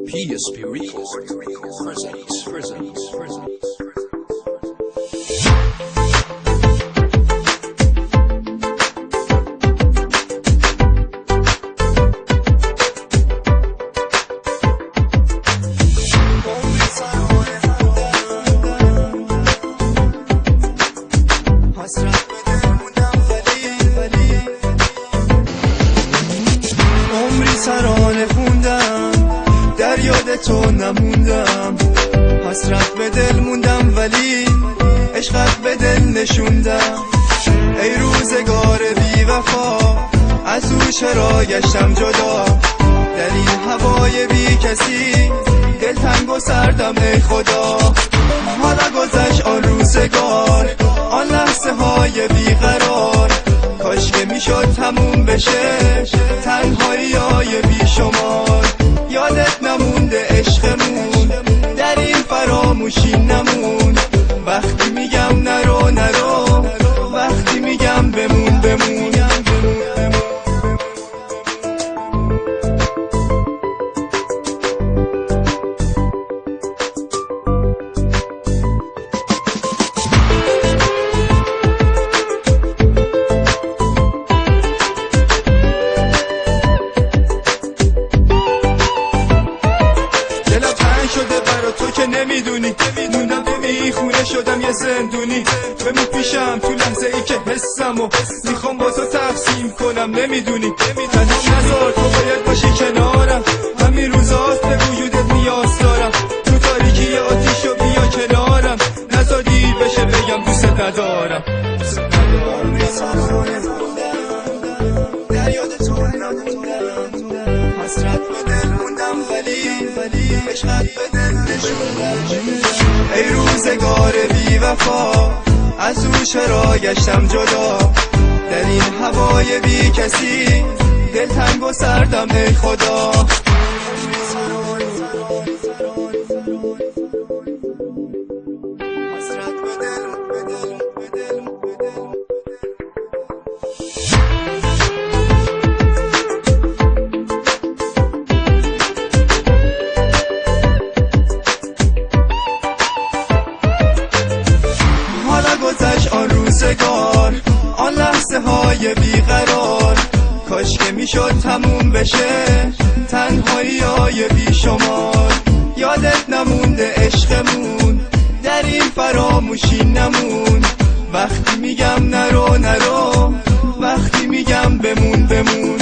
PSP Records presents. ترانه خوندم در یاد تو نموندم، حسرت به دل موندم ولی عشقت به دل نشوندم. ای روزگار بی وفا از او چرا گشتم جدا، در این هوای بی کسی دلتنگ و سردم ای خدا. حالا گذشت آن روزگار، آن لحظه های بی قرار، کاش که میشد تموم بشه تنهایی های بی شمار. یادت نمونده عشقمون در این فراموشی نمون، وقتی میگم نرو نرو، وقتی میگم بمون بمون. شده برا تو که نمیدونی، موندم به این خونه شدم یه زندونی. بمون پیشم تو لحظه ای که حسم و میخوام با تو تقسیم کنم، نمیدونی تنها نذار، تو باید باشی کنارم. همین روزاست به وجودت نیاز دارم، تو تاریکی آتیشو بیا کنارم، نذار دیر بشه بگم دوست ندارم. در یاد تو نموندم، حسرت به دل موندم ولی عشقت به دل نشوندم. ای روزگار بی وفا از او چرا گشتم جدا، در این هوای بی کسی دلتنگ و سردم ای خدا. حسرت به دل آن روزگار، آن لحظه های بیقرار، کاش که میشد تموم بشه تنهایی های بی شمار. یادت نمونده عشقمون در این فراموشی نمون، وقتی میگم نرو نرو، وقتی میگم بمون بمون.